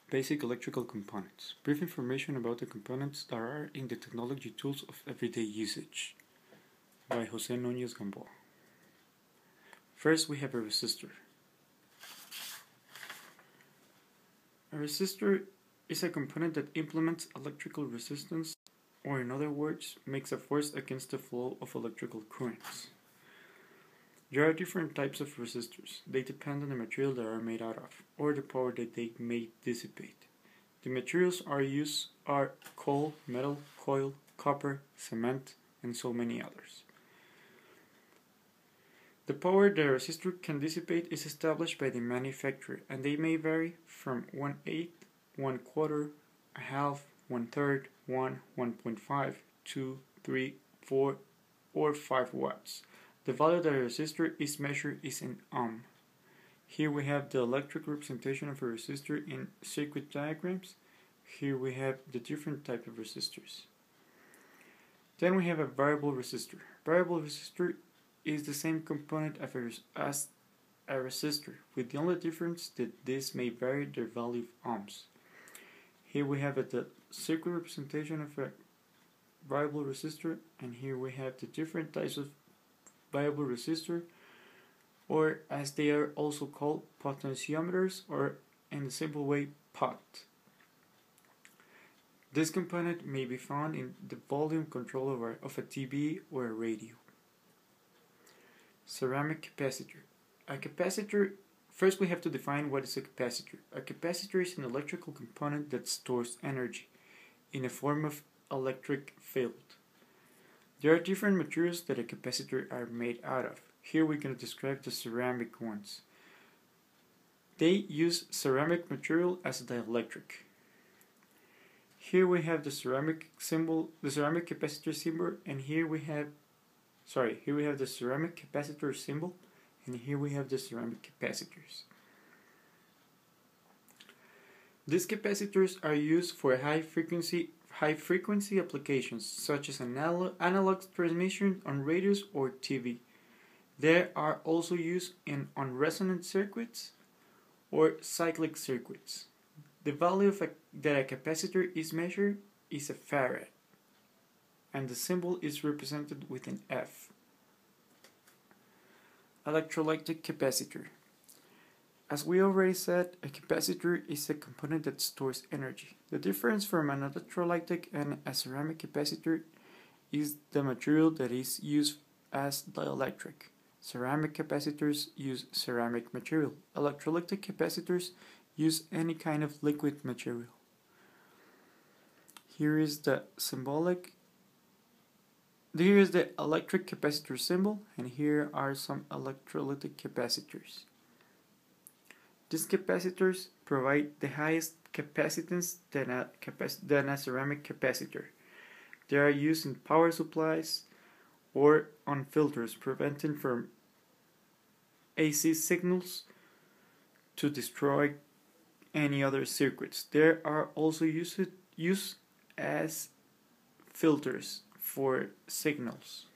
Basic electrical components. Brief information about the components that are in the technology tools of everyday usage. By Jose Núñez Gamboa. First, we have a resistor. A resistor is a component that implements electrical resistance, or in other words, makes a force against the flow of electrical currents. There are different types of resistors. They depend on the material they are made out of, or the power that they may dissipate. The materials used are coal, metal, coil, copper, cement, and so many others. The power the resistor can dissipate is established by the manufacturer, and they may vary from 1/8, 1/4, a half, 1/3, 1.5, 2, 3, 4, or 5 watts. The value that a resistor is measured is in ohm. Here we have the electric representation of a resistor in circuit diagrams. Here we have the different type of resistors. Then we have a variable resistor. Variable resistor is the same component as a resistor, with the only difference that this may vary their value of ohms. Here we have the circuit representation of a variable resistor, and here we have the different types of variable resistor, or as they are also called, potentiometers, or in a simple way, pot. This component may be found in the volume controller of a TV or a radio. Ceramic capacitor. A capacitor, first we have to define what is a capacitor. A capacitor is an electrical component that stores energy in a form of electric field. There are different materials that a capacitor are made out of. Here we're going to describe the ceramic ones. They use ceramic material as a dielectric. Here we have the ceramic symbol, the ceramic capacitor symbol, and here we have the ceramic capacitor symbol, and here we have the ceramic capacitors. These capacitors are used for high frequency applications such as analog transmission on radios or TV. They are also used on resonant circuits or cyclic circuits. The value that a capacitor is measured is a farad, and the symbol is represented with an F. Electrolytic capacitor. As we already said, a capacitor is a component that stores energy. The difference from an electrolytic and a ceramic capacitor is the material that is used as dielectric. Ceramic capacitors use ceramic material. Electrolytic capacitors use any kind of liquid material. Here is the electric capacitor symbol, and here are some electrolytic capacitors. These capacitors provide the highest capacitance than a ceramic capacitor. They are used in power supplies or on filters, preventing from AC signals to destroy any other circuits. They are also used as filters for signals,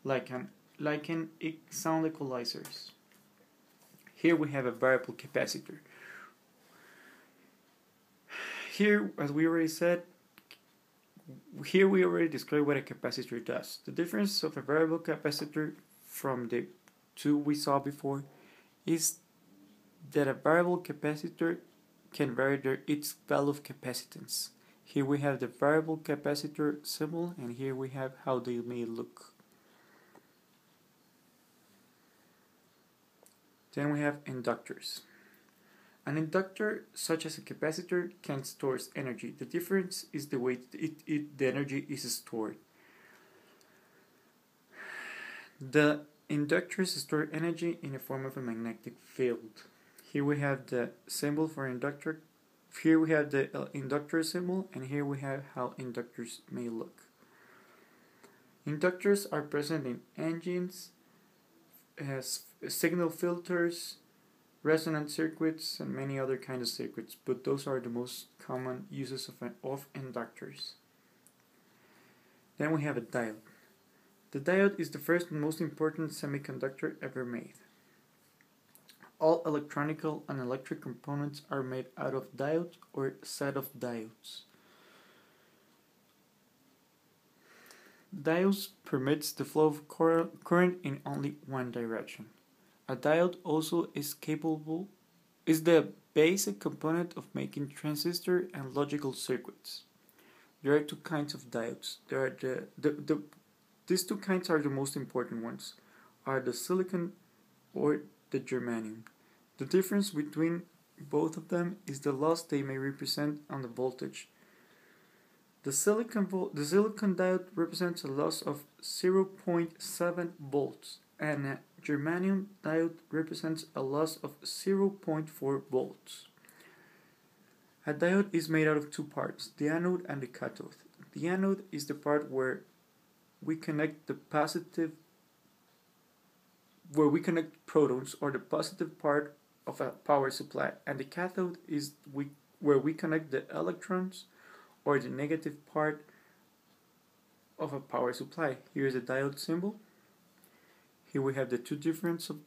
like in sound equalizers. Here we have a variable capacitor. Here, as we already said, we already described what a capacitor does. The difference of a variable capacitor from the two we saw before is that a variable capacitor can vary its value of capacitance. Here we have the variable capacitor symbol, and here we have how they may look. Then we have inductors. An inductor, such as a capacitor, can store energy. The difference is the way the energy is stored. The inductors store energy in the form of a magnetic field. Here we have the symbol for inductor. Here we have the inductor symbol, and here we have how inductors may look. Inductors are present in engines, signal filters, resonant circuits, and many other kinds of circuits, but those are the most common uses of inductors. Then we have a diode. The diode is the first and most important semiconductor ever made. All electronical and electric components are made out of diodes or set of diodes. Diodes permits the flow of current in only one direction. A diode also is the basic component of making transistor and logical circuits. There are two kinds of diodes. There are these two kinds are the most important ones, are the silicon or the germanium. The difference between both of them is the loss they may represent on the voltage. The silicon diode represents a loss of 0.7 volts, and a germanium diode represents a loss of 0.4 volts. A diode is made out of two parts, the anode and the cathode. The anode is the part where we connect protons, or the positive part of a power supply, and the cathode is where we connect the electrons, or the negative part of a power supply. Here is a diode symbol. Here we have the two differences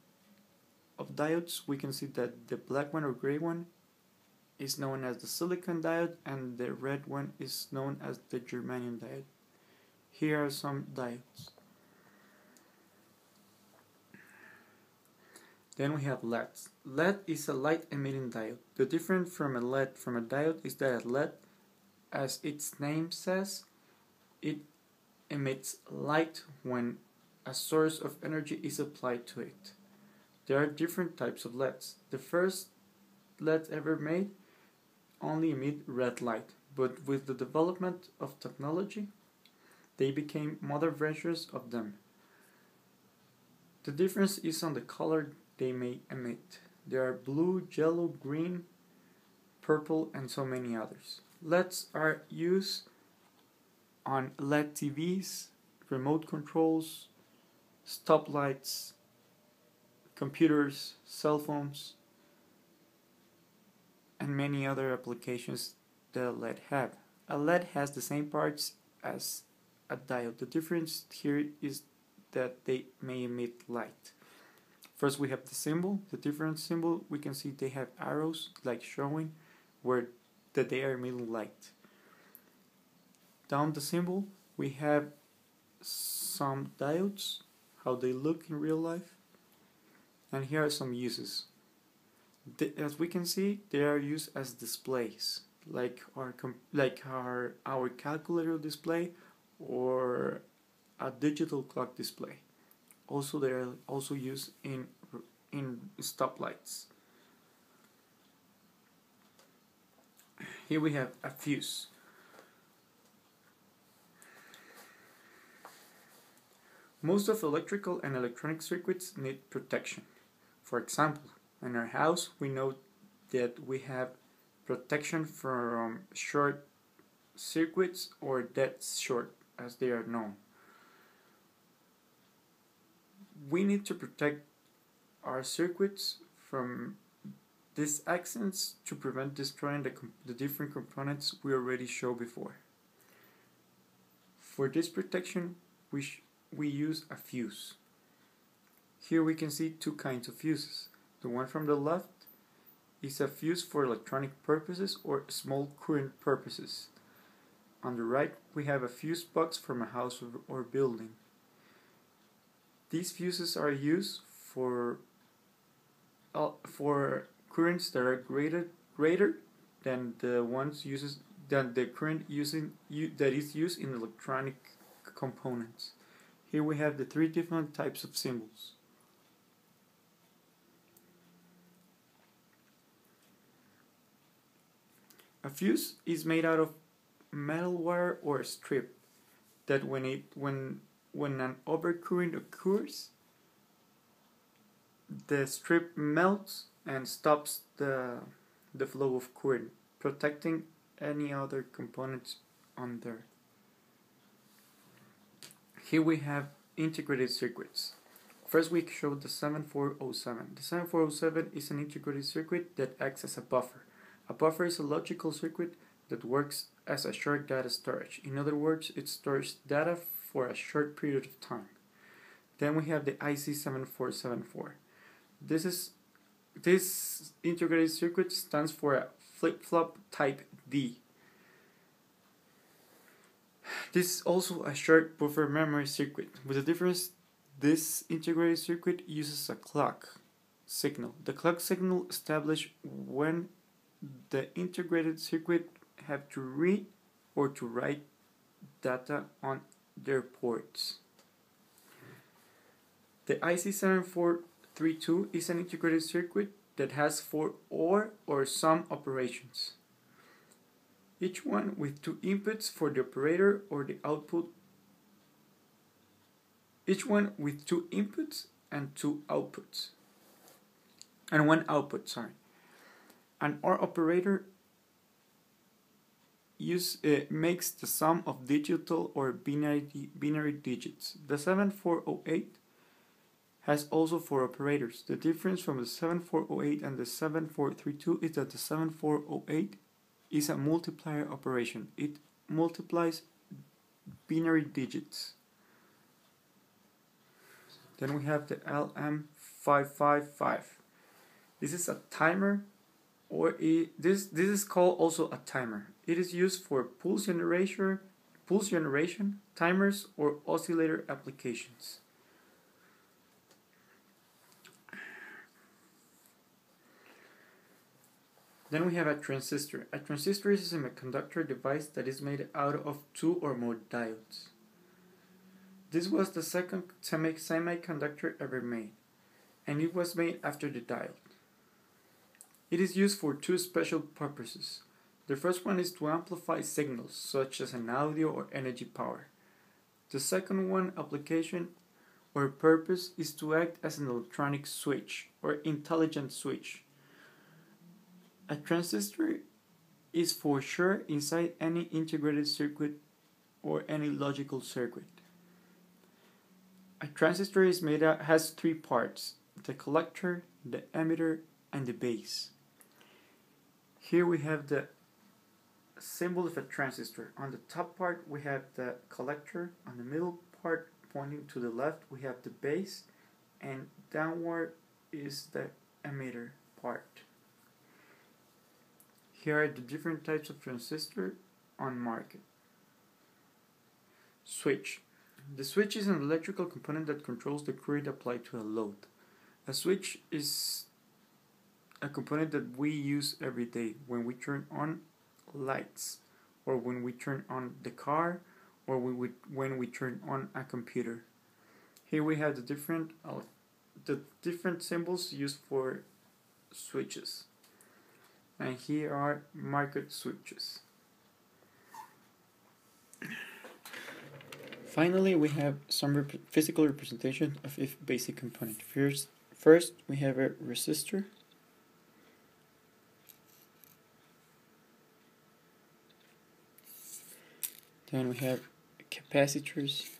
of diodes. We can see that the black one or gray one is known as the silicon diode, and the red one is known as the germanium diode. Here are some diodes. Then we have LEDs. LED is a light emitting diode. The difference from a LED from a diode is that a LED, as its name says, it emits light when a source of energy is applied to it. There are different types of LEDs. The first LEDs ever made only emit red light, but with the development of technology, they became modern versions of them. The difference is on the color they may emit. There are blue, yellow, green, purple, and so many others. LEDs are used on LED TVs, remote controls, stoplights, computers, cell phones, and many other applications that a LED have. A LED has the same parts as a diode. The difference here is that they may emit light. First we have the symbol, the difference symbol. We can see they have arrows like showing where that they are emitting light. Down the symbol we have some diodes, how they look in real life, and here are some uses. As we can see, they are used as displays, like our calculator display or a digital clock display. Also, they are also used in stoplights. Here we have a fuse. Most of electrical and electronic circuits need protection. For example, in our house we know that we have protection from short circuits, or dead short as they are known. We need to protect our circuits from these accidents to prevent destroying the different components we already showed before. For this protection, we use a fuse. Here we can see two kinds of fuses. The one from the left is a fuse for electronic purposes or small current purposes. On the right, we have a fuse box from a house or building. These fuses are used for currents that are greater than the current that is used in electronic components. Here we have the three different types of symbols. A fuse is made out of metal wire or strip that when an overcurrent occurs, the strip melts and stops the flow of current, protecting any other components on there. Here we have integrated circuits. First we showed the 7407. The 7407 is an integrated circuit that acts as a buffer. A buffer is a logical circuit that works as a short data storage. In other words, it stores data for a short period of time. Then we have the IC 7474. This is this integrated circuit stands for a flip-flop type D. This is also a short buffer memory circuit. With the difference, this integrated circuit uses a clock signal. The clock signal establishes when the integrated circuit have to read or to write data on their ports. The IC7432 is an integrated circuit that has 4 or some operations, each one with 2 inputs for the operator or the output, each one with 2 inputs and 2 outputs, and 1 output, sorry. An OR operator makes the sum of digital or binary digits. The 7408 has also 4 operators. The difference from the 7408 and the 7432 is that the 7408 is a multiplier operation. It multiplies binary digits. Then we have the LM555. This is a timer, or this is called also a timer. It is used for pulse generation, timers, or oscillator applications. Then we have a transistor. A transistor is a semiconductor device that is made out of 2 or more diodes. This was the second semiconductor ever made, and it was made after the diode. It is used for 2 special purposes. The first one is to amplify signals, such as an audio or energy power. The second one application or purpose is to act as an electronic switch or intelligent switch. A transistor is for sure inside any integrated circuit or any logical circuit. A transistor has 3 parts: the collector, the emitter, and the base. Here we have the symbol of a transistor. On the top part we have the collector, on the middle part pointing to the left we have the base, and downward is the emitter part. Here are the different types of transistor on market. Switch. The switch is an electrical component that controls the current applied to a load. A switch is a component that we use every day when we turn on lights, or when we turn on the car, or when we turn on a computer. Here we have the different symbols used for switches. And here are market switches. Finally, we have some physical representation of each basic component. First, we have a resistor. Then we have capacitors.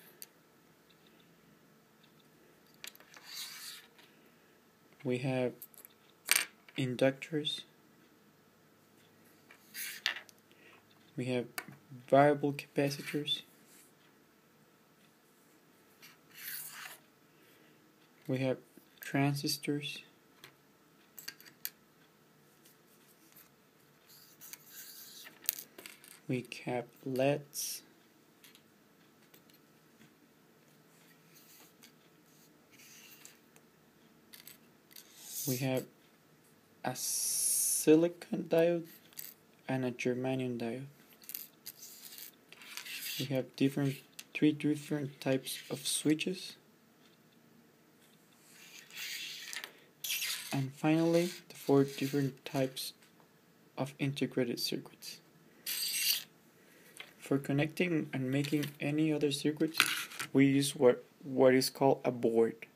We have inductors. We have variable capacitors. We have transistors. We have LEDs. We have a silicon diode and a germanium diode. We have 3 different types of switches. And finally, the 4 different types of integrated circuits. For connecting and making any other circuits, we use what is called a board.